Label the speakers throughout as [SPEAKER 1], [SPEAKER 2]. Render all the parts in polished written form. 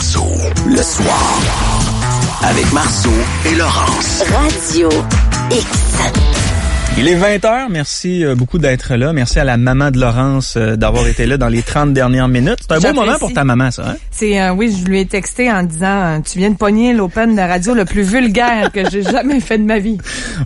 [SPEAKER 1] Marceau, le soir. Avec Marceau et Laurence.
[SPEAKER 2] Radio X.
[SPEAKER 3] Il est 20h. Merci beaucoup d'être là. Merci à la maman de Laurence d'avoir été là dans les 30 dernières minutes. C'est un beau moment pour ta maman, ça, hein?
[SPEAKER 4] Oui, je lui ai texté en disant tu viens de pogner l'open de radio le plus vulgaire que j'ai jamais fait de ma vie.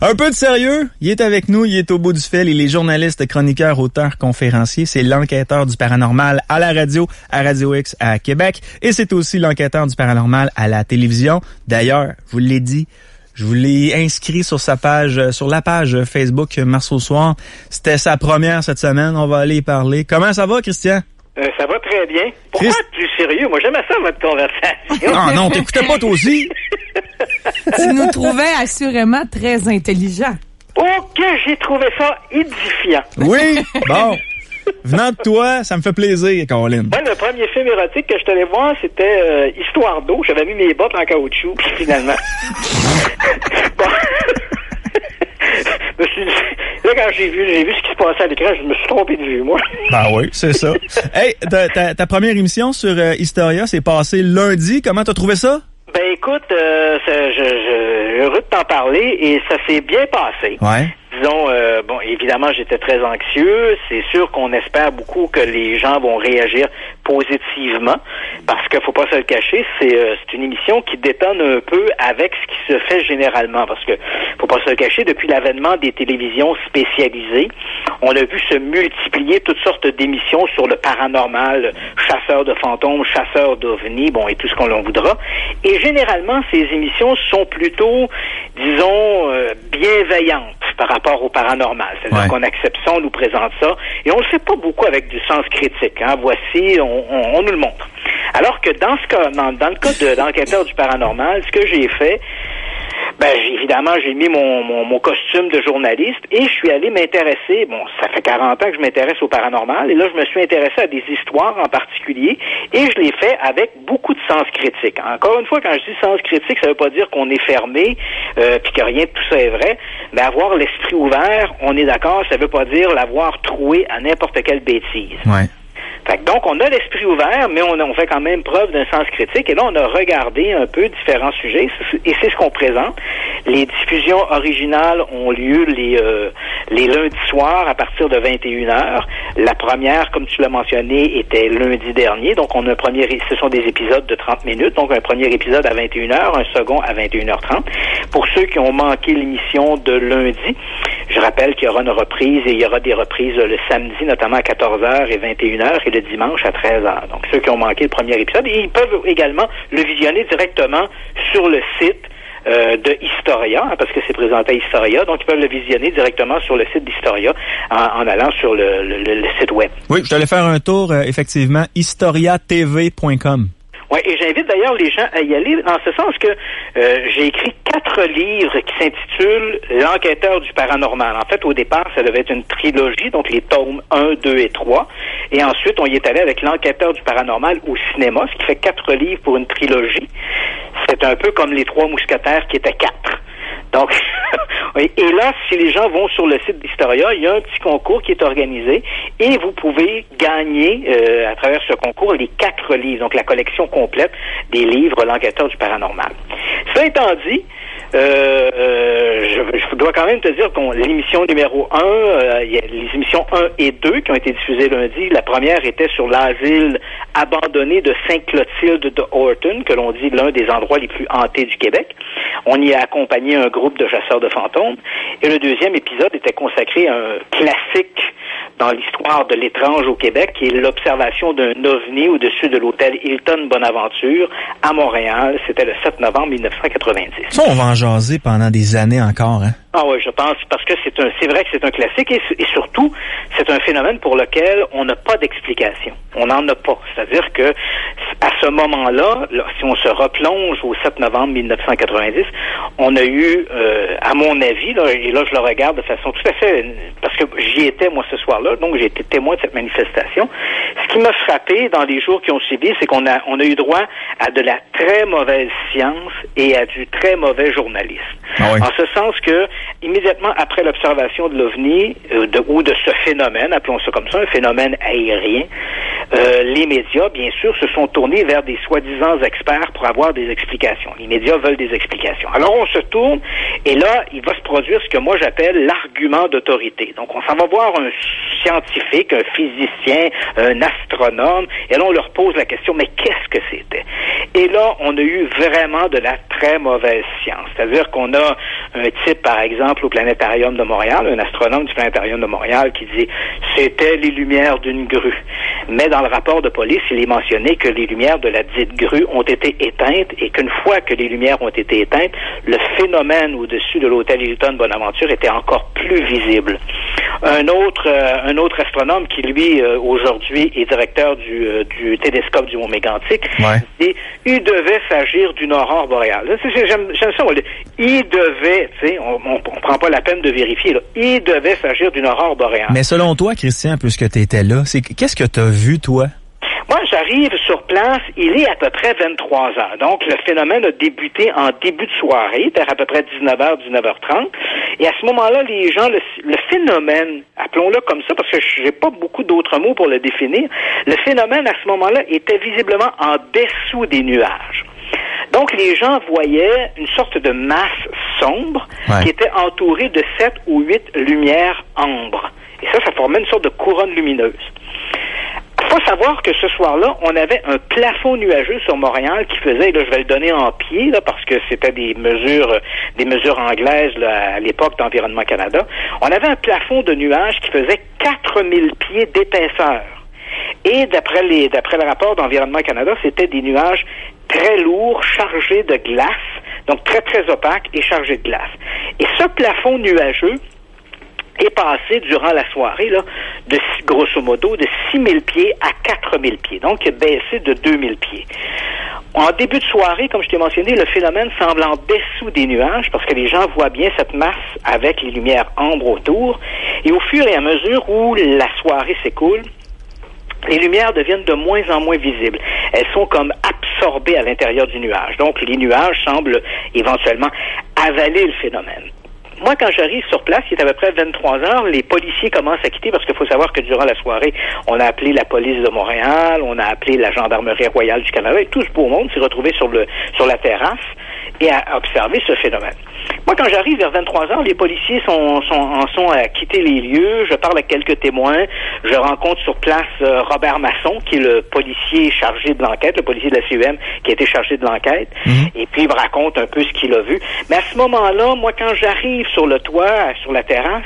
[SPEAKER 3] Un peu de sérieux. Il est avec nous, il est au bout du fil. Il est journaliste, chroniqueur, auteur, conférencier. C'est l'enquêteur du paranormal à la radio, à Radio X à Québec. Et c'est aussi l'enquêteur du paranormal à la télévision. D'ailleurs, je vous l'ai dit, je vous l'ai inscrit sur sa page, sur la page Facebook Marceau Soir. C'était sa première cette semaine. On va aller y parler. Comment ça va, Christian?
[SPEAKER 5] Ça va très bien. Pourquoi plus sérieux? Moi, j'aimais ça, votre conversation.
[SPEAKER 3] Ah non, t'écoutais pas toi aussi?
[SPEAKER 4] Tu nous trouvais assurément très intelligents.
[SPEAKER 5] Ok, j'ai trouvé ça édifiant.
[SPEAKER 3] Oui, bon. Venant de toi, ça me fait plaisir, Caroline.
[SPEAKER 5] Moi, le premier film érotique que je t'allais voir, c'était Histoire d'eau. J'avais mis mes bottes en caoutchouc, puis finalement... Bon. Là, quand j'ai vu ce qui se passait à l'écran, je me suis trompé de vue, moi. Ben
[SPEAKER 3] oui, c'est ça. Hey, ta première émission sur Historia s'est passée lundi. Comment t'as trouvé ça?
[SPEAKER 5] Ben écoute, je heureux de t'en parler et ça s'est bien passé.
[SPEAKER 3] Ouais.
[SPEAKER 5] Disons, bon, évidemment, j'étais très anxieux. C'est sûr qu'on espère beaucoup que les gens vont réagir positivement, parce qu'il faut pas se le cacher, c'est une émission qui détonne un peu avec ce qui se fait généralement, parce que faut pas se le cacher, depuis l'avènement des télévisions spécialisées, on a vu se multiplier toutes sortes d'émissions sur le paranormal, chasseurs de fantômes, chasseurs d'ovnis, bon, et tout ce qu'on l'en voudra. Et généralement, ces émissions sont plutôt, disons, bienveillantes par rapport au paranormal. C'est-à-dire qu'on accepte ça, on nous présente ça, et on le fait pas beaucoup avec du sens critique. Hein. Voici, on nous le montre. Alors que dans ce cas, dans le cas de l'enquêteur du paranormal, ce que j'ai fait, évidemment, j'ai mis mon costume de journaliste et je suis allé m'intéresser, bon, ça fait 40 ans que je m'intéresse au paranormal, et là, je me suis intéressé à des histoires en particulier, et je l'ai fait avec beaucoup de sens critique. Encore une fois, quand je dis sens critique, ça veut pas dire qu'on est fermé, puis que rien de tout ça est vrai, mais avoir l'esprit ouvert, on est d'accord, ça veut pas dire l'avoir troué à n'importe quelle bêtise.
[SPEAKER 3] Ouais.
[SPEAKER 5] Fait que donc, on a l'esprit ouvert, mais on fait quand même preuve d'un sens critique. Et là, on a regardé un peu différents sujets, et c'est ce qu'on présente. Les diffusions originales ont lieu les lundis soirs à partir de 21h. La première, comme tu l'as mentionné, était lundi dernier. Donc, on a ce sont des épisodes de 30 minutes. Donc, un premier épisode à 21h, un second à 21h30. Pour ceux qui ont manqué l'émission de lundi, je rappelle qu'il y aura une reprise, et il y aura des reprises le samedi, notamment à 14h et 21h, et le dimanche à 13h. Donc, ceux qui ont manqué le premier épisode, ils peuvent également le visionner directement sur le site de Historia, parce que c'est présenté à Historia, donc ils peuvent le visionner directement sur le site d'Historia en allant sur le site web.
[SPEAKER 3] Oui, je t'allais faire un tour, effectivement, historiatv.com.
[SPEAKER 5] Oui, et j'invite d'ailleurs les gens à y aller, en ce sens que j'ai écrit 4 livres qui s'intitulent L'enquêteur du paranormal. En fait, au départ, ça devait être une trilogie, donc les tomes 1, 2 et 3. Et ensuite, on y est allé avec L'enquêteur du paranormal au cinéma, ce qui fait 4 livres pour une trilogie. C'est un peu comme les 3 mousquetaires qui étaient 4. Donc, et là, si les gens vont sur le site d'Historia, il y a un petit concours qui est organisé et vous pouvez gagner à travers ce concours les 4 livres, donc la collection complète des livres L'enquêteur du paranormal. Cela étant dit, je dois quand même te dire que l'émission numéro 1, il y a les émissions 1 et 2 qui ont été diffusées lundi. La première était sur l'asile abandonné de Sainte-Clotilde de Horton, que l'on dit l'un des endroits les plus hantés du Québec. On y a accompagné un groupe de chasseurs de fantômes. Et le deuxième épisode était consacré à un classique dans l'histoire de l'étrange au Québec, qui est l'observation d'un ovni au-dessus de l'hôtel Hilton Bonaventure à Montréal. C'était le 7 novembre 1990.
[SPEAKER 3] Ça, on va en jaser pendant des années encore, hein?
[SPEAKER 5] Ah oui, je pense, parce que c'est vrai que c'est un classique et surtout, c'est un phénomène pour lequel on n'a pas d'explication. On n'en a pas. C'est-à-dire que, à ce moment-là, si on se replonge au 7 novembre 1990, on a eu, à mon avis, là, et là je le regarde de façon tout à fait, parce que j'y étais moi ce soir-là, donc j'ai été témoin de cette manifestation. Ce qui m'a frappé dans les jours qui ont suivi, c'est qu'on a eu droit à de la très mauvaise science et à du très mauvais journalisme.
[SPEAKER 3] Ah oui.
[SPEAKER 5] En ce sens que immédiatement après l'observation de l'OVNI, ou de ce phénomène, appelons ça comme ça, un phénomène aérien, les médias, bien sûr, se sont tournés vers des soi-disant experts pour avoir des explications. Les médias veulent des explications. Alors, on se tourne, et là, il va se produire ce que moi j'appelle l'argument d'autorité. Donc, on s'en va voir un scientifique, un physicien, un astronome, et là, on leur pose la question, mais qu'est-ce que c'était? Et là, on a eu vraiment de la très mauvaise science. C'est-à-dire qu'on a un type, par exemple, au Planétarium de Montréal, un astronome du Planétarium de Montréal qui dit « c'était les lumières d'une grue ». Mais dans le rapport de police, il est mentionné que les lumières de la dite grue ont été éteintes et qu'une fois que les lumières ont été éteintes, le phénomène au-dessus de l'hôtel Hilton Bonaventure était encore plus visible. Un autre astronome qui, lui, aujourd'hui est directeur du télescope du Mont-Mégantic, dit « il devait s'agir d'une aurore boréale ». J'aime ça, moi, il devait, tu sais, on prend pas la peine de vérifier, là. Il devait s'agir d'une aurore boréale.
[SPEAKER 3] Mais selon toi, Christian, puisque tu étais là, qu'est-ce que tu as vu, toi?
[SPEAKER 5] Moi, j'arrive sur place, il est à peu près 23 heures. Donc, le phénomène a débuté en début de soirée, vers à peu près 19h, 19h30. Et à ce moment-là, les gens, le phénomène, appelons-le comme ça, parce que j'ai pas beaucoup d'autres mots pour le définir, le phénomène, à ce moment-là, était visiblement en dessous des nuages. Donc, les gens voyaient une sorte de masse sombre qui était entourée de 7 ou 8 lumières ambres. Et ça formait une sorte de couronne lumineuse. Il faut savoir que ce soir-là, on avait un plafond nuageux sur Montréal qui faisait, là, je vais le donner en pieds, là, parce que c'était des mesures anglaises, là, à l'époque d'Environnement Canada. On avait un plafond de nuages qui faisait 4000 pieds d'épaisseur. Et d'après le rapport d'Environnement Canada, c'était des nuages très lourds, chargés de glace, donc très, très opaques et chargés de glace. Et ce plafond nuageux est passé durant la soirée, là, grosso modo, de 6000 pieds à 4000 pieds. Donc, il a baissé de 2000 pieds. En début de soirée, comme je t'ai mentionné, le phénomène semble en dessous des nuages parce que les gens voient bien cette masse avec les lumières ambres autour. Et au fur et à mesure où la soirée s'écoule, les lumières deviennent de moins en moins visibles. Elles sont comme absorbées à l'intérieur du nuage. Donc, les nuages semblent éventuellement avaler le phénomène. Moi, quand j'arrive sur place, il est à peu près 23 heures, les policiers commencent à quitter parce qu'il faut savoir que durant la soirée, on a appelé la police de Montréal, on a appelé la Gendarmerie royale du Canada et tout ce beau monde s'est retrouvé sur la terrasse et a observé ce phénomène. Moi, quand j'arrive vers 23 heures, les policiers en sont à quitter les lieux. Je parle à quelques témoins. Je rencontre sur place Robert Masson, qui est le policier chargé de l'enquête, le policier de la CUM qui a été chargé de l'enquête. Et puis, il me raconte un peu ce qu'il a vu. Mais à ce moment-là, moi, quand j'arrive sur le toit, sur la terrasse,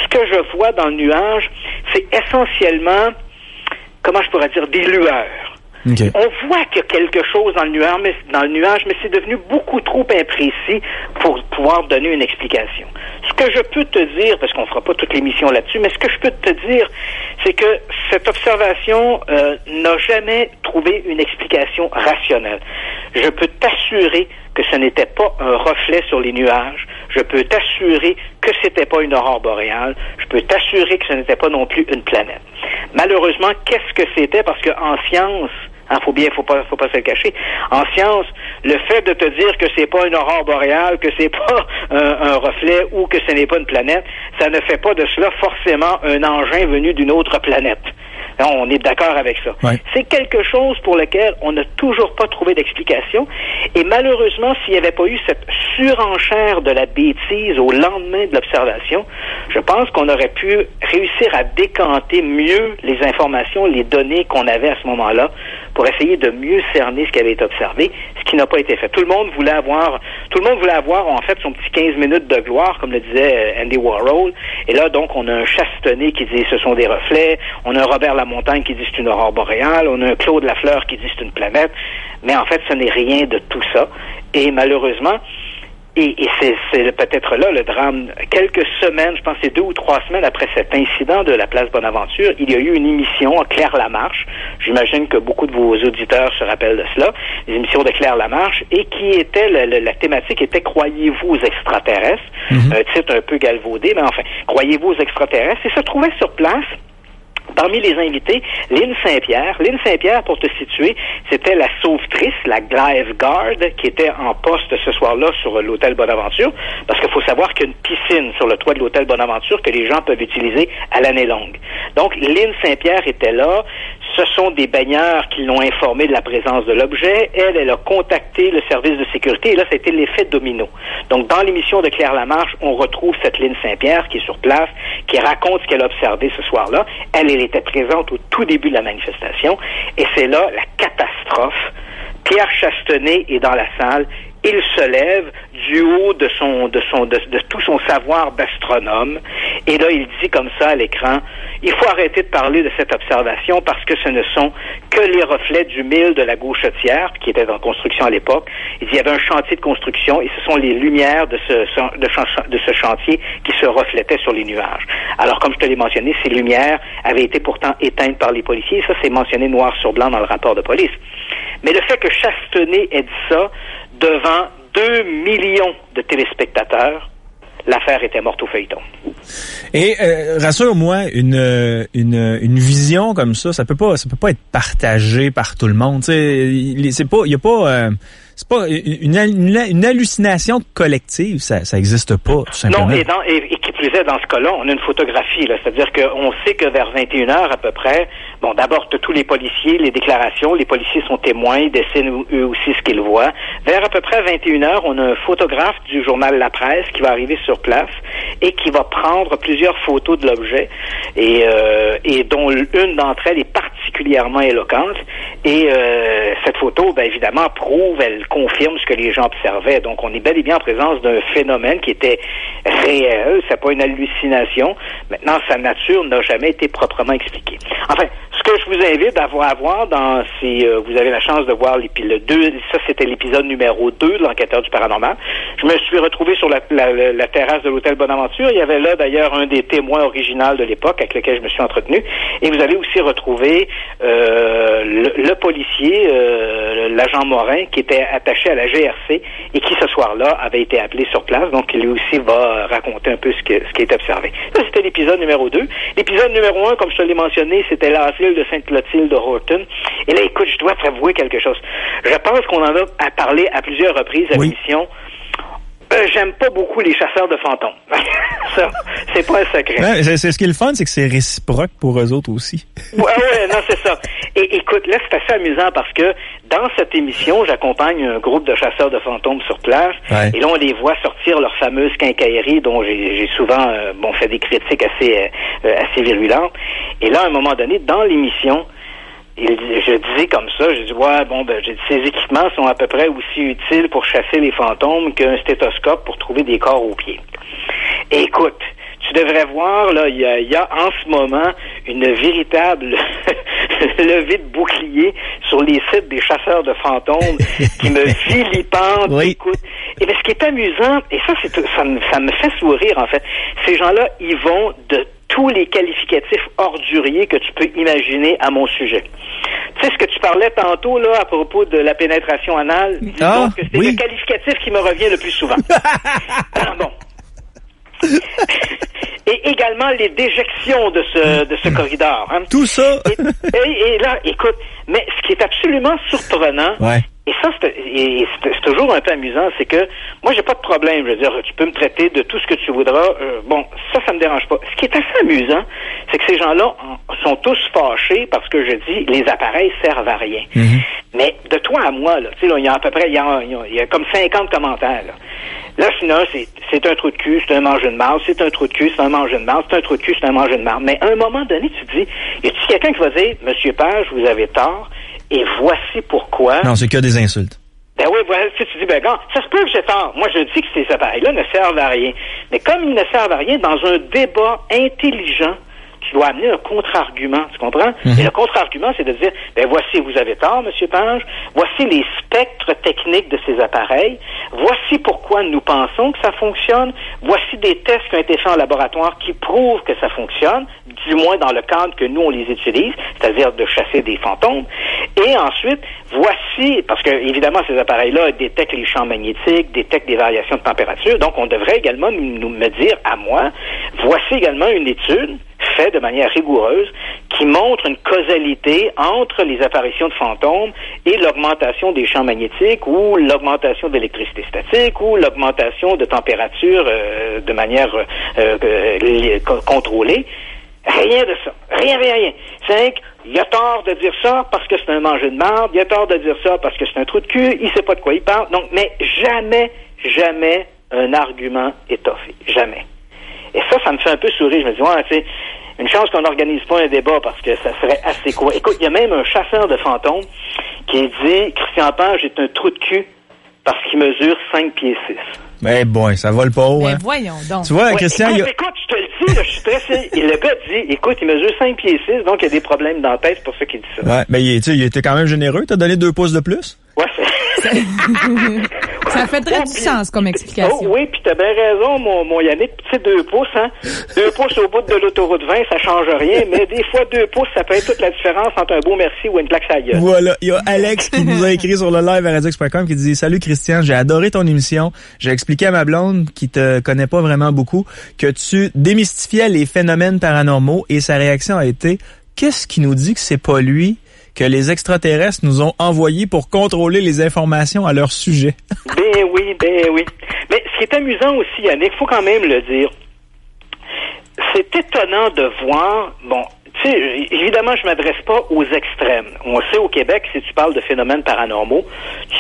[SPEAKER 5] ce que je vois dans le nuage, c'est essentiellement, comment je pourrais dire, des lueurs. Okay. On voit qu'il y a quelque chose dans le nuage, mais c'est devenu beaucoup trop imprécis pour pouvoir donner une explication. Ce que je peux te dire, parce qu'on fera pas toute l'émission là-dessus, mais ce que je peux te dire, c'est que cette observation n'a jamais trouvé une explication rationnelle. Je peux t'assurer que ce n'était pas un reflet sur les nuages. Je peux t'assurer que c'était pas une aurore boréale. Je peux t'assurer que ce n'était pas non plus une planète. Malheureusement, qu'est-ce que c'était? Parce que en science, faut pas se le cacher. En science, le fait de te dire que c'est pas une aurore boréale, que c'est pas un reflet ou que ce n'est pas une planète, ça ne fait pas de cela forcément un engin venu d'une autre planète. Non, on est d'accord avec ça. Ouais. C'est quelque chose pour lequel on n'a toujours pas trouvé d'explication. Et malheureusement, s'il n'y avait pas eu cette surenchère de la bêtise au lendemain de l'observation, je pense qu'on aurait pu réussir à décanter mieux les informations, les données qu'on avait à ce moment-là pour essayer de mieux cerner ce qui avait été observé, ce qui n'a pas été fait. Tout le monde voulait avoir en fait son petit 15 minutes de gloire, comme le disait Andy Warhol. Et là, donc, on a un Chastenay qui dit ce sont des reflets, on a un Robert Lamontagne qui dit c'est une aurore boréale, on a un Claude Lafleur qui dit c'est une planète, mais en fait, ce n'est rien de tout ça. Et malheureusement, et c'est peut-être là le drame. Quelques semaines, je pense que c'est 2 ou 3 semaines après cet incident de la place Bonaventure, il y a eu une émission à Claire Lamarche. J'imagine que beaucoup de vos auditeurs se rappellent de cela. Les émissions de Claire Lamarche, et qui était, la thématique était « Croyez-vous aux extraterrestres ?» Un titre un peu galvaudé, mais enfin, « Croyez-vous aux extraterrestres ?» Et se trouvait sur place Parmi les invités, Lynn Saint-Pierre. Lynn Saint-Pierre, pour te situer, c'était la sauvetrice, la lifeguard, qui était en poste ce soir-là sur l'hôtel Bonaventure, parce qu'il faut savoir qu'il y a une piscine sur le toit de l'hôtel Bonaventure que les gens peuvent utiliser à l'année longue. Donc, Lynn Saint-Pierre était là. Ce sont des baigneurs qui l'ont informé de la présence de l'objet. Elle a contacté le service de sécurité et là, ça a été l'effet domino. Donc, dans l'émission de Claire Lamarche, on retrouve cette Lynn Saint-Pierre qui est sur place, qui raconte ce qu'elle a observé ce soir-là. Elle était présente au tout début de la manifestation et c'est là la catastrophe. Pierre Chastenay est dans la salle. Il se lève du haut de tout son savoir d'astronome. Et là, il dit comme ça à l'écran, il faut arrêter de parler de cette observation parce que ce ne sont que les reflets du mille de la Gauchetière, qui était en construction à l'époque. Il dit, il y avait un chantier de construction et ce sont les lumières de ce chantier qui se reflétaient sur les nuages. Alors, comme je te l'ai mentionné, ces lumières avaient été pourtant éteintes par les policiers. Et ça, c'est mentionné noir sur blanc dans le rapport de police. Mais le fait que Chastenay ait dit ça devant 2 millions de téléspectateurs, l'affaire était morte au feuilleton.
[SPEAKER 3] Et rassure-moi, une vision comme ça peut pas être partagée par tout le monde. C'est pas une hallucination collective, ça existe pas tout simplement.
[SPEAKER 5] Non, et qui plus est, dans ce cas-là, on a une photographie là, c'est-à-dire qu'on sait que vers 21h à peu près, bon, d'abord tous les policiers, les déclarations, les policiers sont témoins, ils dessinent eux aussi ce qu'ils voient. Vers à peu près 21h, on a un photographe du journal La Presse qui va arriver sur place et qui va prendre plusieurs photos de l'objet et dont une d'entre elles est particulièrement éloquente. Et cette photo, ben évidemment, elle confirme ce que les gens observaient. Donc, on est bel et bien en présence d'un phénomène qui était réel, c'est pas une hallucination. Maintenant, sa nature n'a jamais été proprement expliquée. Enfin, ce que je vous invite à voir vous avez la chance de voir ça c'était l'épisode numéro 2 de l'enquêteur du paranormal. Je me suis retrouvé sur la terrasse de l'hôtel Bonaventure. Il y avait là d'ailleurs un des témoins originaux de l'époque avec lequel je me suis entretenu. Et vous allez aussi retrouver le policier, l'agent Morin, qui était attaché à la GRC et qui ce soir-là avait été appelé sur place. Donc lui aussi va raconter un peu ce qui est observé. Ça, c'était l'épisode numéro 2. L'épisode numéro 1, comme je te l'ai mentionné, c'était l'asile de Sainte-Clotilde de Horton. Et là, écoute, je dois t'avouer quelque chose. Je pense qu'on en a parlé à plusieurs reprises à l'émission. J'aime pas beaucoup les chasseurs de fantômes. Ça, c'est pas un secret.
[SPEAKER 3] Ouais, c'est ce qui est le fun, c'est que c'est réciproque pour eux autres aussi.
[SPEAKER 5] Ouais, non, c'est ça. Et écoute, là, c'est assez amusant parce que dans cette émission, j'accompagne un groupe de chasseurs de fantômes sur place. Ouais. Et là, on les voit sortir leur fameuse quincaillerie dont j'ai souvent fait des critiques assez virulentes. Et là, à un moment donné, dans l'émission, je disais comme ça, j'ai dit, ces équipements sont à peu près aussi utiles pour chasser les fantômes qu'un stéthoscope pour trouver des corps aux pieds. Et écoute, tu devrais voir, là, il y a en ce moment une véritable levée de bouclier sur les sites des chasseurs de fantômes qui me vilipendent.
[SPEAKER 3] Oui.
[SPEAKER 5] Écoute, et bien, ce qui est amusant, et ça me fait sourire, en fait, ces gens-là, ils vont de tous les qualificatifs orduriers que tu peux imaginer à mon sujet. Tu sais ce que tu parlais tantôt là à propos de la pénétration anale? Disons que c'est le qualificatif qui me revient le plus souvent. Bon. Et également les déjections de ce corridor. Hein.
[SPEAKER 3] Tout ça.
[SPEAKER 5] Et là, écoute, mais ce qui est absolument surprenant, et ça c'est toujours un peu amusant, c'est que moi j'ai pas de problème, je veux dire, tu peux me traiter de tout ce que tu voudras, ça me dérange pas. Ce qui est assez amusant, c'est que ces gens-là sont tous fâchés parce que je dis les appareils servent à rien. Mm-hmm. Mais de toi à moi, là, tu sais, il y a à peu près, il y a comme 50 commentaires, là. Là, sinon, c'est un trou de cul, c'est un manger de marde, c'est un trou de cul, c'est un manger de marde, c'est un trou de cul, c'est un manger de marde. Mais à un moment donné, tu te dis, y a-t-il quelqu'un qui va dire, Monsieur Page, vous avez tort, et voici pourquoi.
[SPEAKER 3] Non, c'est que des insultes.
[SPEAKER 5] Ben oui, voilà, tu dis, gars, ça se peut que j'ai tort. Moi, je dis que ces appareils-là ne servent à rien. Mais comme ils ne servent à rien, dans un débat intelligent, tu dois amener un contre-argument, tu comprends? Mm-hmm. Et le contre-argument, c'est de dire, voici, vous avez tort, Monsieur Page, voici les spectres techniques de ces appareils, voici pourquoi nous pensons que ça fonctionne, voici des tests qui ont été faits en laboratoire qui prouvent que ça fonctionne, du moins dans le cadre que nous, on les utilise, c'est-à-dire de chasser des fantômes. Et ensuite, voici, parce que, évidemment, ces appareils-là détectent les champs magnétiques, détectent des variations de température, donc on devrait également me dire à moi, voici également une étude fait de manière rigoureuse, qui montre une causalité entre les apparitions de fantômes et l'augmentation des champs magnétiques ou l'augmentation d'électricité statique ou l'augmentation de température de manière contrôlée. Rien de ça. Rien. C'est il a tort de dire ça parce que c'est un manger de marde, il a tort de dire ça parce que c'est un trou de cul, il sait pas de quoi il parle. Donc, mais jamais un argument étoffé. Jamais. Et ça me fait un peu sourire. Je me dis, ouais, tu sais, une chance qu'on n'organise pas un débat parce que ça serait assez quoi. Écoute, il y a même un chasseur de fantômes qui dit, Christian Page est un trou de cul parce qu'il mesure 5 pieds 6.
[SPEAKER 3] Mais bon, ça vole pas haut, hein.
[SPEAKER 4] Mais voyons donc.
[SPEAKER 3] Tu vois, Christian,
[SPEAKER 5] écoute, je te le dis, là, je suis stressé. Et le gars dit, écoute, il mesure 5 pieds 6, donc il y a des problèmes dans la tête, c'est pour ça qu'il dit ça.
[SPEAKER 3] Ouais, mais il était quand même généreux. T'as donné 2 pouces de plus?
[SPEAKER 5] Ouais,
[SPEAKER 4] Ça fait très du sens comme explication.
[SPEAKER 5] Oh, oui, puis t'as bien raison, mon Yannick. Tu sais, 2 pouces, hein. 2 pouces au bout de l'autoroute 20, ça change rien, mais des fois, 2 pouces, ça peut être toute la différence entre un beau merci ou une claque à la gueule.
[SPEAKER 3] Voilà. Il y a Alex qui nous a écrit sur le live à radiox.com qui dit « Salut Christian, j'ai adoré ton émission. J'ai expliqué à ma blonde, qui te connaît pas vraiment beaucoup, que tu démystifiais les phénomènes paranormaux et sa réaction a été « Qu'est-ce qui nous dit que c'est pas lui que les extraterrestres nous ont envoyé pour contrôler les informations à leur sujet? »
[SPEAKER 5] Ben oui. Mais ce qui est amusant aussi, Yannick, faut quand même le dire, c'est étonnant de voir, bon, tu sais, évidemment, je m'adresse pas aux extrêmes. On sait au Québec, si tu parles de phénomènes paranormaux,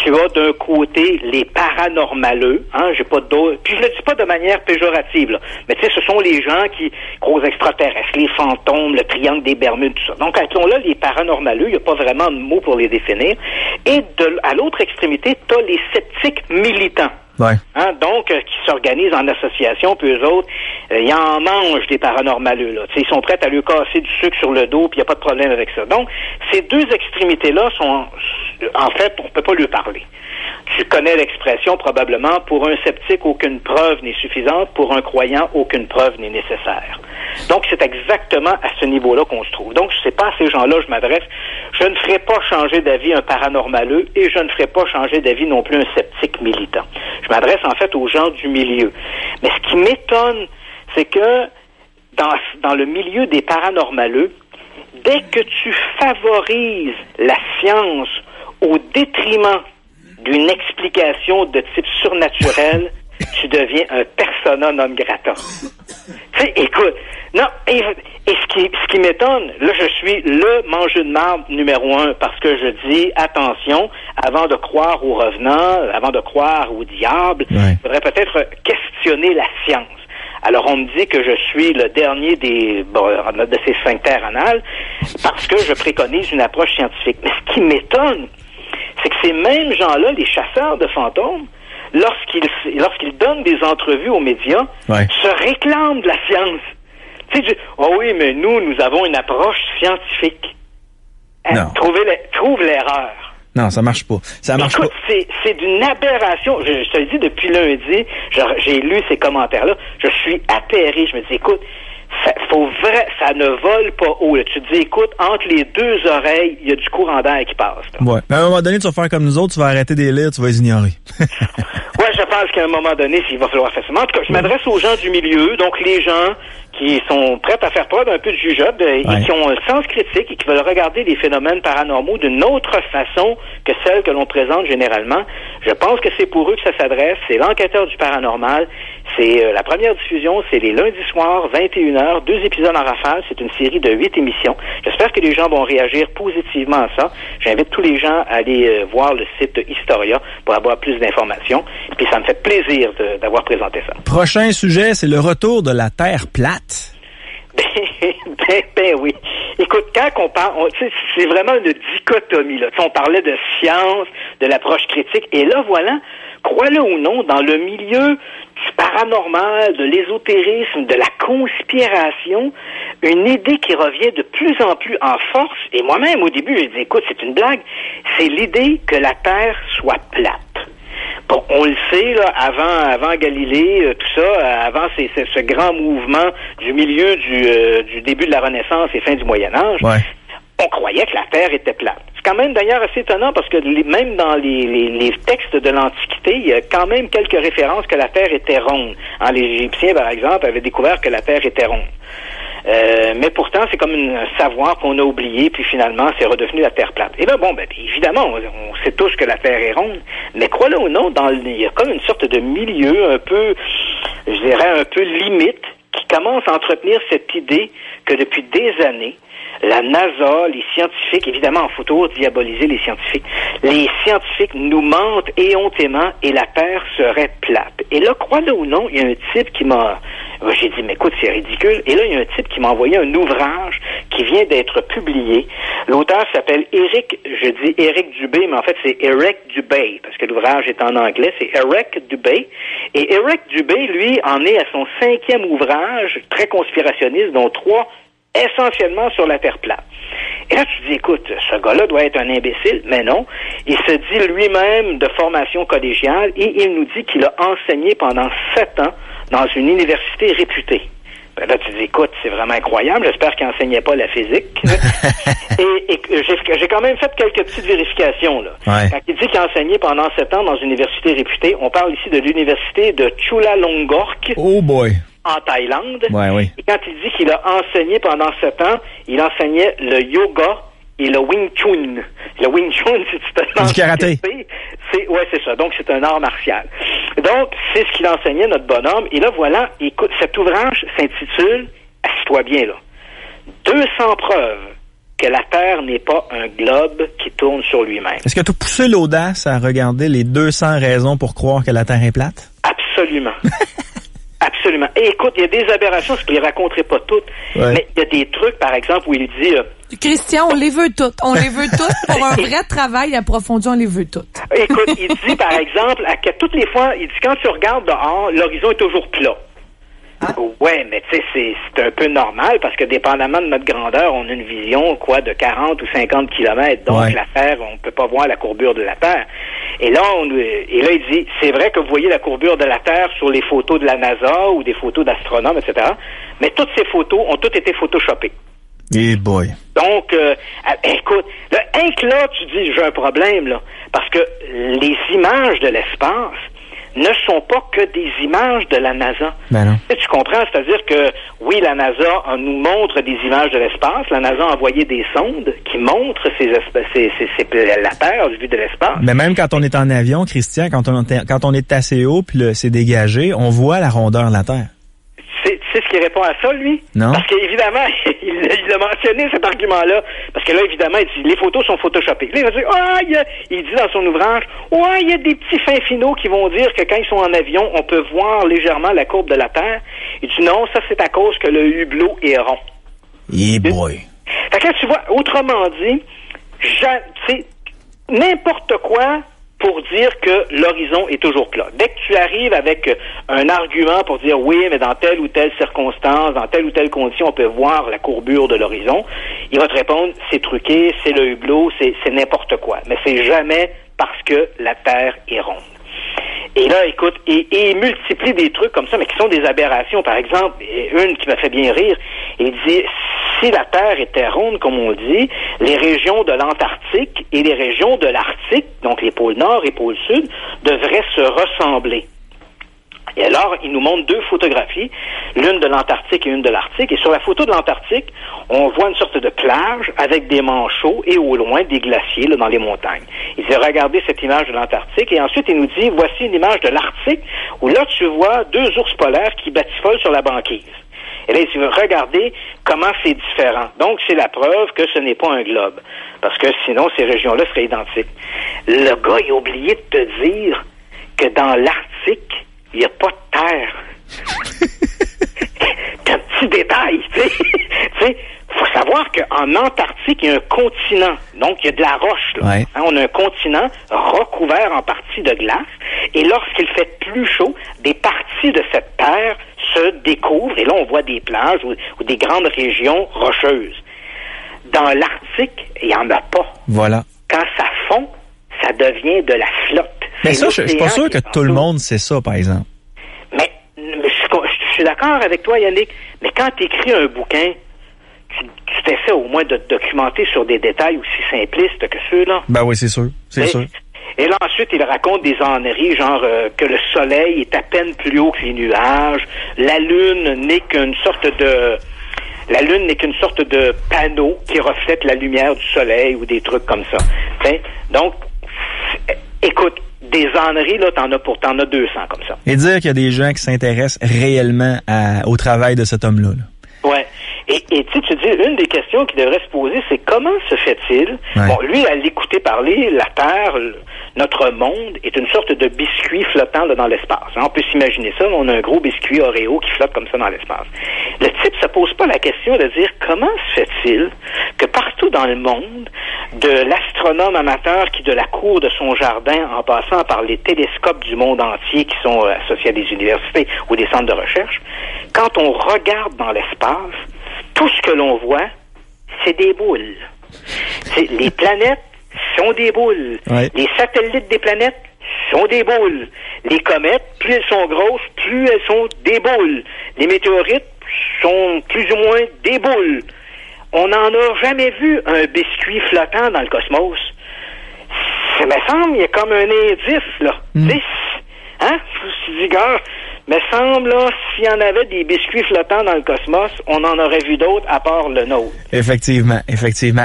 [SPEAKER 5] tu as d'un côté les paranormaleux, hein, j'ai pas d'autres, puis je le dis pas de manière péjorative, là, mais tu sais, ce sont les gens qui croient aux extraterrestres, les fantômes, le triangle des Bermudes, tout ça. Donc, quand on a les paranormaleux, il n'y a pas vraiment de mots pour les définir. Et à l'autre extrémité, tu as les sceptiques militants.
[SPEAKER 3] Ouais.
[SPEAKER 5] Hein, donc, qui s'organisent en association, puis eux autres, ils en mangent des paranormaleux, là. T'sais, ils sont prêts à lui casser du sucre sur le dos, puis il n'y a pas de problème avec ça. Donc, ces deux extrémités-là sont, en fait, on peut pas lui parler. Tu connais l'expression, probablement, pour un sceptique, aucune preuve n'est suffisante, pour un croyant, aucune preuve n'est nécessaire. Donc, c'est exactement à ce niveau-là qu'on se trouve. Donc, je sais pas à ces gens-là, je m'adresse. Je ne ferai pas changer d'avis un paranormaleux et je ne ferai pas changer d'avis non plus un sceptique militant. Je m'adresse, en fait, aux gens du milieu. Mais ce qui m'étonne, c'est que dans le milieu des paranormaleux, dès que tu favorises la science au détriment d'une explication de type surnaturel, tu deviens un persona non grata. Tu sais, écoute, non, et ce qui m'étonne, là, je suis le mangeux de marde numéro 1 parce que je dis, attention, avant de croire aux revenants, avant de croire au diable, il faudrait peut-être questionner la science. Alors, on me dit que je suis le dernier de ces sphincters anales parce que je préconise une approche scientifique. Mais ce qui m'étonne, c'est que ces mêmes gens-là, les chasseurs de fantômes, lorsqu'ils donnent des entrevues aux médias, se réclament de la science. Tu sais, oh oui, mais nous avons une approche scientifique. Trouve l'erreur.
[SPEAKER 3] Non, ça marche pas.
[SPEAKER 5] Écoute, c'est d'une aberration. Je te le dis, depuis lundi, j'ai lu ces commentaires-là. Je suis atterré. Je me dis, écoute, ça ne vole pas haut. Là. Tu te dis, écoute, entre les deux oreilles, il y a du courant d'air qui passe. Là.
[SPEAKER 3] Ouais. Mais à un moment donné, tu vas faire comme nous autres, tu vas arrêter des lire, tu vas les ignorer.
[SPEAKER 5] Ouais, je pense qu'à un moment donné, il va falloir faire ça. En tout cas, je m'adresse aux gens du milieu, donc les gens qui sont prêts à faire preuve d'un peu de jugeote et qui ont un sens critique et qui veulent regarder les phénomènes paranormaux d'une autre façon que celle que l'on présente généralement. Je pense que c'est pour eux que ça s'adresse. C'est l'enquêteur du paranormal. C'est la première diffusion, c'est les lundis soirs, 21h, 2 épisodes en rafale. C'est une série de 8 émissions. J'espère que les gens vont réagir positivement à ça. J'invite tous les gens à aller voir le site Historia pour avoir plus d'informations. Puis ça me fait plaisir d'avoir présenté ça.
[SPEAKER 3] Prochain sujet, c'est le retour de la Terre plate.
[SPEAKER 5] Ben oui. Écoute, quand on parle, c'est vraiment une dichotomie, là. On parlait de science, de l'approche critique, et là, voilà, crois-le ou non, dans le milieu du paranormal, de l'ésotérisme, de la conspiration, une idée qui revient de plus en plus en force, et moi-même, au début, j'ai dit, écoute, c'est une blague, c'est l'idée que la Terre soit plate. Bon, on le sait, là, avant Galilée, tout ça, avant ce grand mouvement du milieu du début de la Renaissance et fin du Moyen-Âge, on croyait que la Terre était plate. C'est quand même d'ailleurs assez étonnant parce que même dans les textes de l'Antiquité, il y a quand même quelques références que la Terre était ronde. Les Égyptiens, par exemple, avaient découvert que la Terre était ronde. Mais pourtant, c'est comme un savoir qu'on a oublié, puis finalement, c'est redevenu la Terre plate. Et là, évidemment, on sait tous que la Terre est ronde, mais crois-le ou non, il y a comme une sorte de milieu un peu, je dirais, un peu limite, qui commence à entretenir cette idée que depuis des années, la NASA, les scientifiques, évidemment, il faut toujours diaboliser les scientifiques nous mentent éhontément et la Terre serait plate. Et là, crois-le ou non, il y a un type qui m'a... J'ai dit, mais écoute, c'est ridicule. Et là, il y a un type qui m'a envoyé un ouvrage qui vient d'être publié. L'auteur s'appelle Eric Dubé, mais en fait, c'est Eric Dubé, parce que l'ouvrage est en anglais, c'est Eric Dubé. Et Eric Dubé, lui, en est à son 5e ouvrage, très conspirationniste, dont 3 essentiellement sur la Terre plate. Et là, tu te dis, écoute, ce gars-là doit être un imbécile, mais non. Il se dit lui-même de formation collégiale et il nous dit qu'il a enseigné pendant 7 ans dans une université réputée. Ben là, tu te dis, écoute, c'est vraiment incroyable. J'espère qu'il n'enseignait pas la physique. et j'ai quand même fait quelques petites vérifications, là.
[SPEAKER 3] Ouais.
[SPEAKER 5] Quand il dit qu'il a enseigné pendant 7 ans dans une université réputée, on parle ici de l'université de Chulalongkorn.
[SPEAKER 3] Oh boy!
[SPEAKER 5] En Thaïlande.
[SPEAKER 3] Ouais, oui.
[SPEAKER 5] Et quand il dit qu'il a enseigné pendant 7 ans, il enseignait le yoga et le Wing Chun. Le Wing Chun, c'est
[SPEAKER 3] du karaté.
[SPEAKER 5] C'est ça. Donc, c'est un art martial. Donc, c'est ce qu'il enseignait, notre bonhomme. Et là, voilà, écoute, cet ouvrage s'intitule, assis-toi bien là, 200 preuves que la Terre n'est pas un globe qui tourne sur lui-même.
[SPEAKER 3] Est-ce que tu as poussé l'audace à regarder les 200 raisons pour croire que la Terre est plate?
[SPEAKER 5] Absolument. Absolument. Et écoute, il y a des aberrations, je ne les raconterai pas toutes, mais il y a des trucs, par exemple, où il dit...
[SPEAKER 4] Christian, on les veut toutes. On les veut toutes. Pour un vrai travail approfondi, on les veut toutes.
[SPEAKER 5] Écoute, il dit, par exemple, que toutes les fois, il dit, quand tu regardes dehors, l'horizon est toujours plat. Ah. Ouais, mais tu sais, c'est un peu normal parce que dépendamment de notre grandeur, on a une vision, de 40 ou 50 kilomètres. Donc, la Terre, on peut pas voir la courbure de la Terre. Et là, il dit, c'est vrai que vous voyez la courbure de la Terre sur les photos de la NASA ou des photos d'astronomes, etc. Mais toutes ces photos ont toutes été photoshopées.
[SPEAKER 3] Eh boy.
[SPEAKER 5] Donc, écoute, là, tu dis, j'ai un problème, là. Parce que les images de l'espace ne sont pas que des images de la NASA.
[SPEAKER 3] Ben non.
[SPEAKER 5] Tu comprends? C'est-à-dire que, oui, la NASA nous montre des images de l'espace. La NASA a envoyé des sondes qui montrent la Terre vue de l'espace.
[SPEAKER 3] Mais même quand on est en avion, Christian, quand on est assez haut puis c'est dégagé, on voit la rondeur de la Terre.
[SPEAKER 5] Tu sais ce qu'il répond à ça, lui?
[SPEAKER 3] Non.
[SPEAKER 5] Parce qu'évidemment, il a mentionné cet argument-là. Parce que là, évidemment, il dit, les photos sont photoshopées. Là, il va dire, il dit dans son ouvrage, il y a des petits fins finaux qui vont dire que quand ils sont en avion, on peut voir légèrement la courbe de la Terre. Il dit, non, ça, c'est à cause que le hublot est rond.
[SPEAKER 3] Eh boy.
[SPEAKER 5] Fait que là, tu vois, autrement dit, n'importe quoi pour dire que l'horizon est toujours plat. Dès que tu arrives avec un argument pour dire oui, mais dans telle ou telle circonstance, dans telle ou telle condition, on peut voir la courbure de l'horizon, il va te répondre, c'est truqué, c'est le hublot, c'est n'importe quoi. Mais c'est jamais parce que la Terre est ronde. Et là, écoute, et il multiplie des trucs comme ça, mais qui sont des aberrations. Par exemple, une qui m'a fait bien rire, il dit, si la Terre était ronde, comme on dit, les régions de l'Antarctique et les régions de l'Arctique, donc les pôles Nord et pôles Sud, devraient se ressembler. Et alors, il nous montre 2 photographies, l'une de l'Antarctique et une de l'Arctique. Et sur la photo de l'Antarctique, on voit une sorte de plage avec des manchots et au loin des glaciers là, dans les montagnes. Il dit, regardez cette image de l'Antarctique. Et ensuite, il nous dit, voici une image de l'Arctique où là, tu vois 2 ours polaires qui batifolent sur la banquise. Et là, il dit, regardez comment c'est différent. Donc, c'est la preuve que ce n'est pas un globe. Parce que sinon, ces régions-là seraient identiques. Le gars, il a oublié de te dire que dans l'Arctique, il n'y a pas de terre. C'est un petit détail, tu sais. Faut savoir qu'en Antarctique, il y a un continent. Donc, il y a de la roche, là.
[SPEAKER 3] Ouais.
[SPEAKER 5] On a un continent recouvert en partie de glace. Et lorsqu'il fait plus chaud, des parties de cette terre se découvrent. Et là, on voit des plages ou des grandes régions rocheuses. Dans l'Arctique, il n'y en a pas.
[SPEAKER 3] Voilà.
[SPEAKER 5] Quand ça fond, ça devient de la flotte.
[SPEAKER 3] Mais ça, je suis pas sûr que tout le monde sait ça, par exemple.
[SPEAKER 5] Mais je suis d'accord avec toi, Yannick. Mais quand tu écris un bouquin, tu t'essaies au moins de te documenter sur des détails aussi simplistes que ceux-là.
[SPEAKER 3] Ben oui, c'est sûr. C'est sûr.
[SPEAKER 5] Et là, ensuite, il raconte des enneries, genre que le soleil est à peine plus haut que les nuages, la lune n'est qu'une sorte de La Lune n'est qu'une sorte de panneau qui reflète la lumière du soleil ou des trucs comme ça. T'sais? Donc, écoute, des âneries, là, t'en as 200 comme ça.
[SPEAKER 3] Et dire qu'il y a des gens qui s'intéressent réellement au travail de cet homme-là. Là.
[SPEAKER 5] Ouais. Et tu dis, une des questions qui devrait se poser, c'est comment se fait-il, bon, lui, à l'écouter parler, la Terre, notre monde, est une sorte de biscuit flottant là, dans l'espace. On peut s'imaginer ça, on a un gros biscuit Oreo qui flotte comme ça dans l'espace. Le type se pose pas la question de dire comment se fait-il que partout dans le monde, de l'astronome amateur qui de la cour de son jardin, en passant par les télescopes du monde entier qui sont associés à des universités ou des centres de recherche, quand on regarde dans l'espace, tout ce que l'on voit, c'est des boules. Les planètes sont des boules. Ouais. Les satellites des planètes sont des boules. Les comètes, plus elles sont grosses, plus elles sont des boules. Les météorites sont plus ou moins des boules. On n'en a jamais vu un biscuit flottant dans le cosmos. Ça me semble, il y a comme un indice, là. Hein? Je me suis dit, gars, me semble, là, s'il y en avait des biscuits flottants dans le cosmos, on en aurait vu d'autres à part le nôtre.
[SPEAKER 3] Effectivement.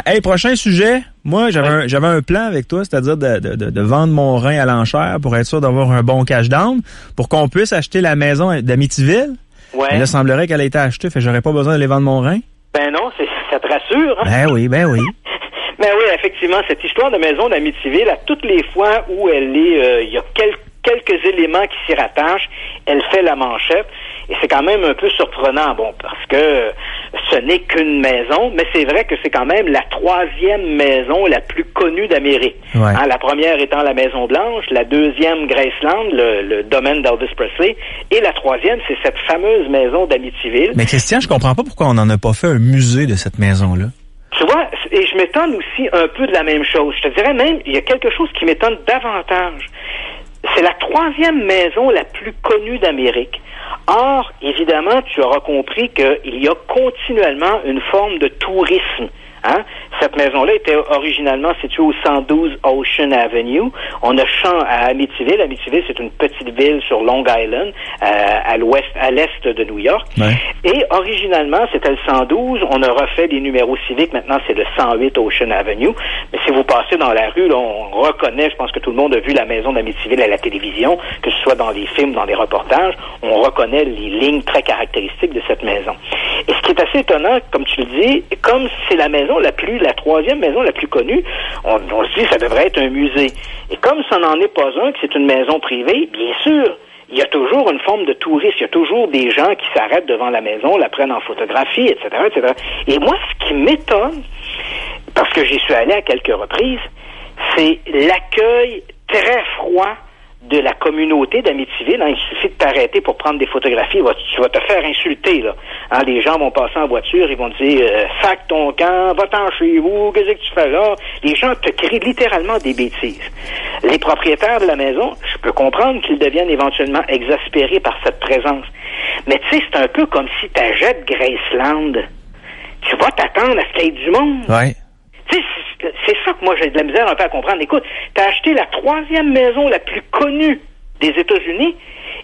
[SPEAKER 3] Hey, prochain sujet. Moi, j'avais un plan avec toi, c'est-à-dire de vendre mon rein à l'enchère pour être sûr d'avoir un bon cash down, pour qu'on puisse acheter la maison d'Amityville. Ouais. Mais là, semblerait qu'elle a été achetée, fait que j'aurais pas besoin d'aller vendre mon rein.
[SPEAKER 5] Ben non, ça te rassure, hein?
[SPEAKER 3] Ben oui.
[SPEAKER 5] Ben oui, effectivement, cette histoire de maison d'Amityville, à toutes les fois où elle est, il y a quelques éléments qui s'y rattachent, elle fait la manchette. Et c'est quand même un peu surprenant, bon, parce que ce n'est qu'une maison, mais c'est vrai que c'est quand même la 3e maison la plus connue d'Amérique. Ouais. Hein, la première étant la Maison Blanche, la 2e Graceland, le domaine d'Elvis Presley, et la 3e, c'est cette fameuse maison d'Amityville.
[SPEAKER 3] Mais Christian, je comprends pas pourquoi on n'en a pas fait un musée de cette maison-là.
[SPEAKER 5] Tu vois, et je m'étonne aussi un peu de la même chose. Je te dirais même, il y a quelque chose qui m'étonne davantage. C'est la 3e maison la plus connue d'Amérique. Or, évidemment, tu auras compris qu'il y a continuellement une forme de tourisme. Hein? Cette maison-là était originalement située au 112 Ocean Avenue. On a à Amityville. Amityville, c'est une petite ville sur Long Island, à l'est de New York. Ouais. Et originalement, c'était le 112. On a refait des numéros civiques. Maintenant, c'est le 108 Ocean Avenue. Mais si vous passez dans la rue, là, on reconnaît, je pense que tout le monde a vu la maison d'Amityville à la télévision, que ce soit dans les films, dans les reportages, on reconnaît les lignes très caractéristiques de cette maison. Et ce qui est assez étonnant, comme tu le dis, comme c'est la 3e maison la plus connue, on se dit que ça devrait être un musée. Et comme ça n'en est pas un, que c'est une maison privée, bien sûr, il y a toujours une forme de tourisme, il y a toujours des gens qui s'arrêtent devant la maison, la prennent en photographie, etc., etc. Et moi, ce qui m'étonne, parce que j'y suis allé à quelques reprises, c'est l'accueil très froid de la communauté d'Amityville. Hein, il suffit de t'arrêter pour prendre des photographies, tu vas te faire insulter, là. Hein, les gens vont passer en voiture, ils vont te dire sac ton camp, va-t'en chez vous, qu'est-ce que tu fais là? Les gens te crient littéralement des bêtises. Les propriétaires de la maison, je peux comprendre qu'ils deviennent éventuellement exaspérés par cette présence. Mais tu sais, c'est un peu comme si t'achètes Graceland. Tu vas t'attendre à ce qu'il y ait du monde.
[SPEAKER 3] Ouais.
[SPEAKER 5] Tu sais, c'est ça que moi j'ai de la misère un peu à comprendre. Écoute, t'as acheté la 3e maison la plus connue des États-Unis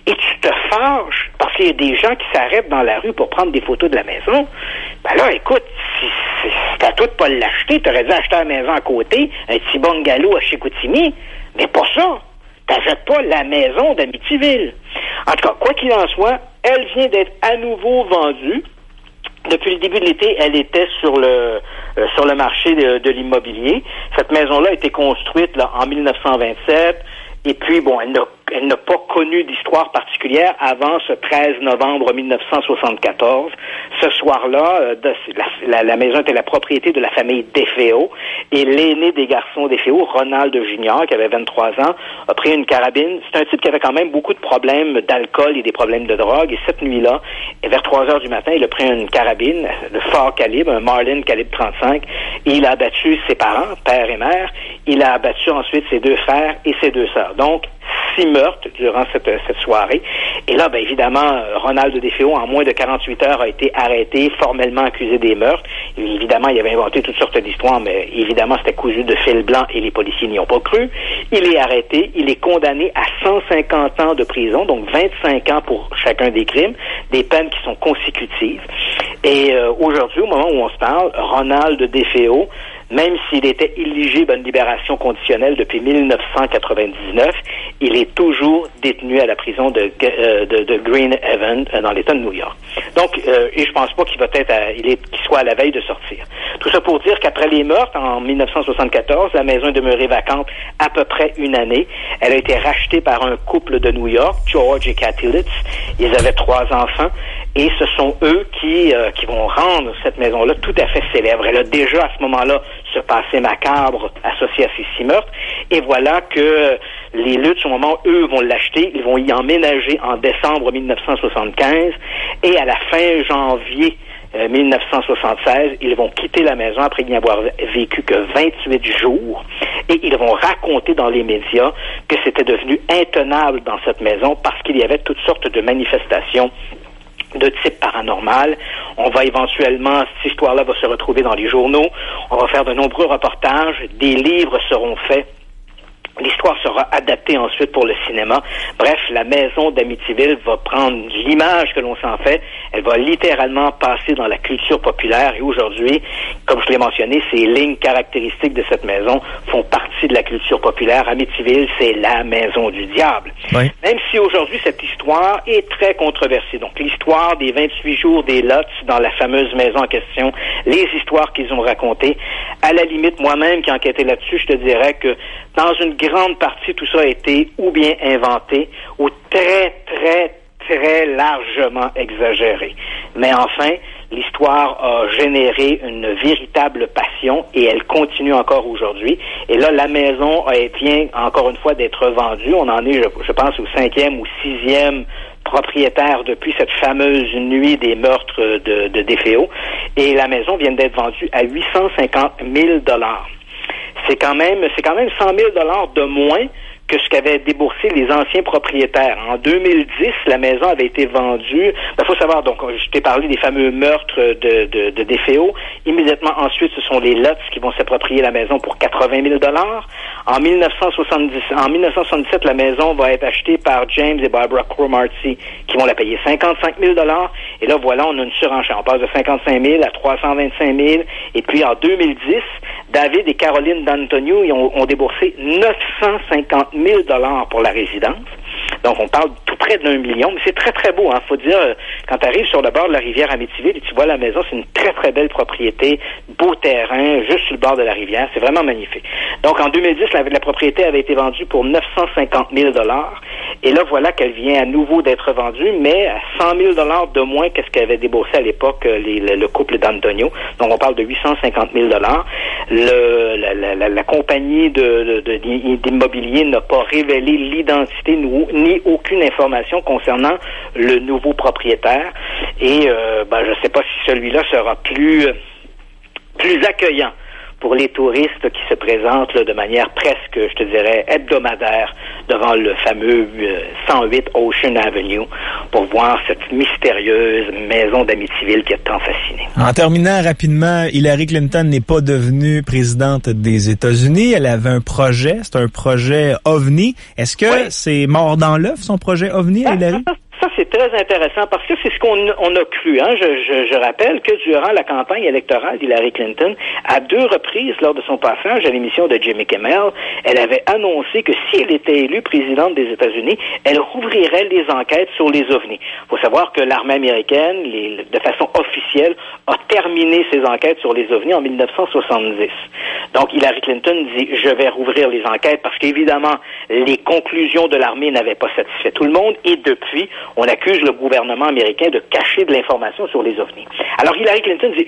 [SPEAKER 5] et tu te fâches parce qu'il y a des gens qui s'arrêtent dans la rue pour prendre des photos de la maison. Ben là, écoute, si c'est à toi de pas l'acheter, t'aurais dû acheter la maison à côté, un petit bungalow à Chicoutimi, mais pas ça. T'achètes pas la maison d'Amityville. En tout cas, quoi qu'il en soit, elle vient d'être à nouveau vendue. Depuis le début de l'été, elle était sur le marché de l'immobilier. Cette maison-là a été construite là, en 1927. Et puis, bon, elle n'a pas connu d'histoire particulière avant ce 13 novembre 1974. Ce soir-là, la maison était la propriété de la famille DeFeo. Et l'aîné des garçons DeFeo, Ronald Jr., qui avait 23 ans, a pris une carabine. C'est un type qui avait quand même beaucoup de problèmes d'alcool et des problèmes de drogue. Et cette nuit-là, et vers 3 heures du matin, il a pris une carabine de fort calibre, un Marlin calibre 35. Et il a abattu ses parents, père et mère. Il a abattu ensuite ses 2 frères et ses 2 sœurs. Donc, 6 meurtres durant cette soirée. Et là, évidemment, Ronald DeFeo, en moins de 48 heures, a été arrêté, formellement accusé des meurtres. Et évidemment, il avait inventé toutes sortes d'histoires, mais évidemment, c'était cousu de fil blanc et les policiers n'y ont pas cru. Il est arrêté, il est condamné à 150 ans de prison, donc 25 ans pour chacun des crimes, des peines qui sont consécutives. Et aujourd'hui, au moment où on se parle, Ronald DeFeo, même s'il était éligible à une libération conditionnelle depuis 1999, il est toujours détenu à la prison de Green Haven dans l'État de New York. Donc, et je pense pas qu'il qu'il soit à la veille de sortir. Tout ça pour dire qu'après les meurtres en 1974, la maison est demeurée vacante à peu près une année. Elle a été rachetée par un couple de New York, George et Kathy Litz. Ils avaient 3 enfants. Et ce sont eux qui vont rendre cette maison-là tout à fait célèbre. Elle a déjà, à ce moment-là, ce passé macabre associé à ces 6 meurtres. Et voilà que les Lutz, au moment où eux vont l'acheter, ils vont y emménager en décembre 1975. Et à la fin janvier 1976, ils vont quitter la maison après n'y avoir vécu que 28 jours. Et ils vont raconter dans les médias que c'était devenu intenable dans cette maison parce qu'il y avait toutes sortes de manifestations de type paranormal. On va éventuellement, cette histoire-là va se retrouver dans les journaux. On va faire de nombreux reportages. Des livres seront faits. L'histoire sera adaptée ensuite pour le cinéma. Bref, la maison d'Amityville va prendre l'image que l'on s'en fait. Elle va littéralement passer dans la culture populaire. Et aujourd'hui, comme je l'ai mentionné, ces lignes caractéristiques de cette maison font partie de la culture populaire. Amityville, c'est la maison du diable. Oui. Même si aujourd'hui, cette histoire est très controversée. Donc, l'histoire des 28 jours des Lutz dans la fameuse maison en question, les histoires qu'ils ont racontées, à la limite, moi-même qui enquêtais là-dessus, je te dirais que dans une grande partie, tout ça a été ou bien inventé ou très, très, très largement exagéré. Mais enfin, l'histoire a généré une véritable passion et elle continue encore aujourd'hui. Et là, la maison vient encore une fois d'être vendue. On en est, je pense, au 5e ou 6e propriétaire depuis cette fameuse nuit des meurtres de DeFeo. Et la maison vient d'être vendue à 850 000 $. C'est quand même 100 000 $ de moins que ce qu'avaient déboursé les anciens propriétaires. En 2010, la maison avait été vendue. Faut savoir, donc, je t'ai parlé des fameux meurtres de DeFeo. Immédiatement ensuite, ce sont les Lutz qui vont s'approprier la maison pour 80 000 $. En 1977, la maison va être achetée par James et Barbara Cromartie, qui vont la payer 55 000 $. Et là, voilà, on a une surenchère. On passe de 55 000 à 325 000. Et puis, en 2010, David et Caroline D'Antonio ont déboursé 950 000 $ pour la résidence. Donc, on parle tout près d'1 million, mais c'est très, très beau. Faut dire, quand tu arrives sur le bord de la rivière Amityville et tu vois la maison, c'est une très, très belle propriété, beau terrain, juste sur le bord de la rivière. C'est vraiment magnifique. Donc, en 2010, la propriété avait été vendue pour 950 000 $. Et là, voilà qu'elle vient à nouveau d'être vendue, mais à 100 000 $ de moins que ce qu'avait déboursé à l'époque le couple d'Antonio. Donc, on parle de 850 000 $. La compagnie d'immobilier n'a pas révélé l'identité ni aucune information concernant le nouveau propriétaire. Et je ne sais pas si celui-là sera plus accueillant pour les touristes qui se présentent là, de manière presque, je te dirais, hebdomadaire devant le fameux 108 Ocean Avenue pour voir cette mystérieuse maison d'Amityville qui a tant fasciné.
[SPEAKER 3] En terminant rapidement, Hillary Clinton n'est pas devenue présidente des États-Unis. Elle avait un projet, c'est un projet OVNI. Est-ce que c'est mort dans l'œuf, son projet OVNI, Hillary?
[SPEAKER 5] Ça, c'est très intéressant parce que c'est ce qu'on a cru. Je rappelle que durant la campagne électorale d'Hillary Clinton, à 2 reprises lors de son passage à l'émission de Jimmy Kimmel, elle avait annoncé que si elle était élue présidente des États-Unis, elle rouvrirait les enquêtes sur les ovnis. Il faut savoir que l'armée américaine, de façon officielle, a terminé ses enquêtes sur les ovnis en 1970. Donc, Hillary Clinton dit « Je vais rouvrir les enquêtes » parce qu'évidemment, les conclusions de l'armée n'avaient pas satisfait tout le monde et depuis, on accuse le gouvernement américain de cacher de l'information sur les ovnis. Alors Hillary Clinton dit,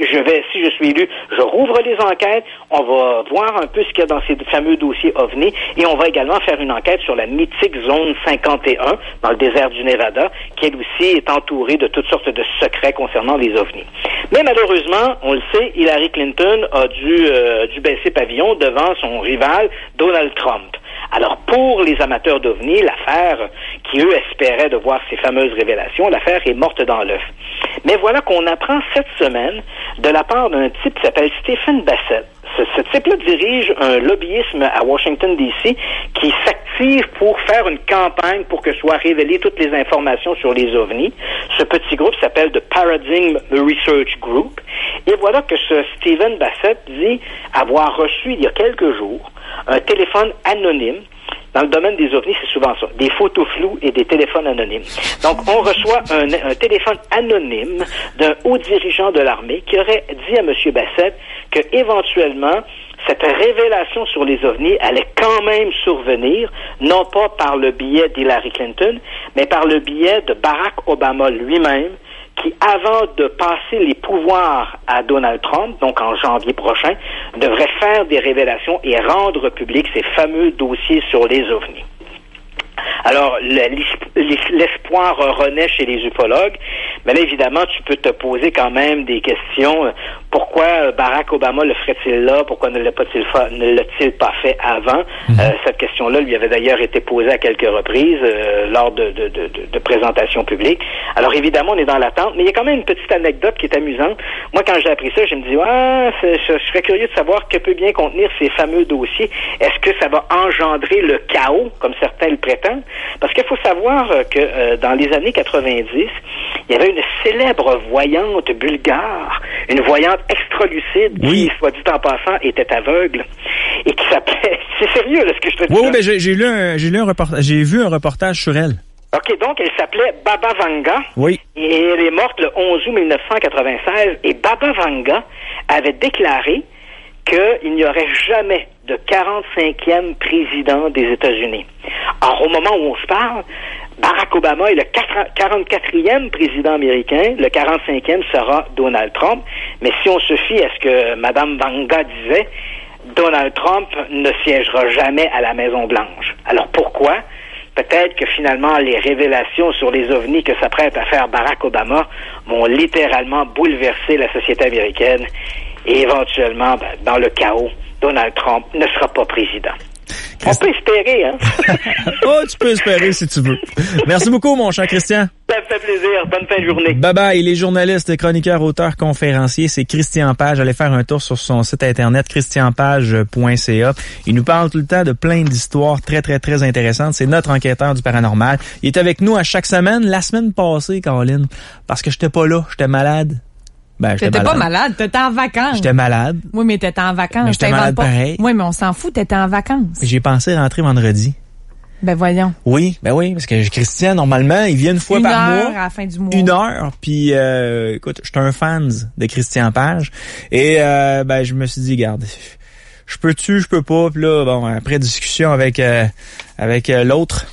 [SPEAKER 5] si je suis élu, je rouvre les enquêtes, on va voir un peu ce qu'il y a dans ces fameux dossiers ovnis et on va également faire une enquête sur la mythique zone 51 dans le désert du Nevada, qui elle aussi est entourée de toutes sortes de secrets concernant les ovnis. Mais malheureusement, on le sait, Hillary Clinton a dû baisser pavillon devant son rival Donald Trump. Alors, pour les amateurs d'OVNI, l'affaire qui, eux, espéraient de voir ces fameuses révélations, l'affaire est morte dans l'œuf. Mais voilà qu'on apprend cette semaine de la part d'un type qui s'appelle Stephen Bassett. Ce type-là dirige un lobbyisme à Washington, D.C. qui s'active pour faire une campagne pour que soient révélées toutes les informations sur les ovnis. Ce petit groupe s'appelle The Paradigm Research Group. Et voilà que ce Stephen Bassett dit avoir reçu il y a quelques jours un téléphone anonyme. Dans le domaine des ovnis, c'est souvent ça, des photos floues et des téléphones anonymes. Donc, on reçoit un téléphone anonyme d'un haut dirigeant de l'armée qui aurait dit à M. Bassett que, éventuellement, cette révélation sur les ovnis allait quand même survenir, non pas par le biais d'Hillary Clinton, mais par le biais de Barack Obama lui-même, qui, avant de passer les pouvoirs à Donald Trump, donc en janvier prochain, devrait faire des révélations et rendre public ces fameux dossiers sur les ovnis. Alors, l'espoir renaît chez les ufologues, mais là, évidemment, tu peux te poser quand même des questions. Pourquoi Barack Obama le ferait-il là? Pourquoi ne l'a-t-il pas fait avant? Cette question-là lui avait d'ailleurs été posée à quelques reprises lors de présentations publiques. Alors, évidemment, on est dans l'attente, mais il y a quand même une petite anecdote qui est amusante. Moi, quand j'ai appris ça, je me dis, je serais curieux de savoir que peut bien contenir ces fameux dossiers. Est-ce que ça va engendrer le chaos, comme certains le prétendent? Parce qu'il faut savoir que dans les années 90, il y avait une célèbre voyante bulgare, une voyante extra-lucide qui, soit dit en passant, était aveugle et qui s'appelait... C'est sérieux, là, ce que je te dis.
[SPEAKER 3] Oui, mais j'ai vu un reportage sur elle.
[SPEAKER 5] OK, donc elle s'appelait Baba Vanga. Oui. Et elle est morte le 11 août 1996. Et Baba Vanga avait déclaré qu'il n'y aurait jamais de 45e président des États-Unis. Or, au moment où on se parle, Barack Obama est le 44e président américain, le 45e sera Donald Trump, mais si on se fie à ce que Mme Vanga disait, Donald Trump ne siégera jamais à la Maison-Blanche. Alors pourquoi? Peut-être que finalement les révélations sur les ovnis que s'apprête à faire Barack Obama vont littéralement bouleverser la société américaine et éventuellement, dans le chaos, Donald Trump ne sera pas président. On peut espérer, hein?
[SPEAKER 3] Oh, tu peux espérer si tu veux. Merci beaucoup, mon cher Christian.
[SPEAKER 5] Ça me fait plaisir. Bonne fin de journée.
[SPEAKER 3] Bye bye. Il est journaliste, chroniqueur, auteur, conférencier. C'est Christian Page. Allez faire un tour sur son site internet, christianpage.ca. Il nous parle tout le temps de plein d'histoires très, très, très intéressantes. C'est notre enquêteur du paranormal. Il est avec nous à chaque semaine. La semaine passée, Caroline, parce que j'étais pas là. J'étais malade.
[SPEAKER 4] T'étais pas malade, t'étais en vacances.
[SPEAKER 3] J'étais malade.
[SPEAKER 4] Oui, mais t'étais en vacances.
[SPEAKER 3] Mais j'étais malade pareil.
[SPEAKER 4] Oui, mais on s'en fout, t'étais en vacances.
[SPEAKER 3] J'ai pensé rentrer vendredi.
[SPEAKER 4] Ben voyons.
[SPEAKER 3] Oui, parce que Christian, normalement, il vient une fois par mois.
[SPEAKER 4] 1 heure à la fin du mois.
[SPEAKER 3] 1 heure, puis écoute, j'étais un fan de Christian Page. Et je me suis dit, regarde, je peux pas. Puis là, bon, après discussion avec l'autre,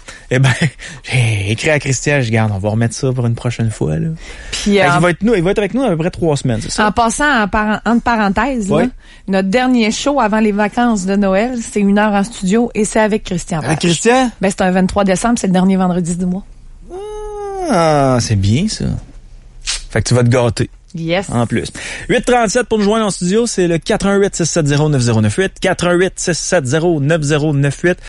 [SPEAKER 3] j'ai écrit à Christian, je regarde, on va remettre ça pour une prochaine fois, là. Puis, il va être avec nous à peu près 3 semaines, c'est ça?
[SPEAKER 4] En passant, entre parenthèses, là, notre dernier show avant les vacances de Noël, c'est 1 heure en studio et c'est avec Christian Page.
[SPEAKER 3] Avec Christian?
[SPEAKER 4] C'est un 23 décembre, c'est le dernier vendredi du mois.
[SPEAKER 3] Ah, c'est bien, ça. Fait que tu vas te gâter.
[SPEAKER 4] Yes.
[SPEAKER 3] En plus. 837 pour nous joindre en studio, c'est le 418-670-9098. 418-670-9098.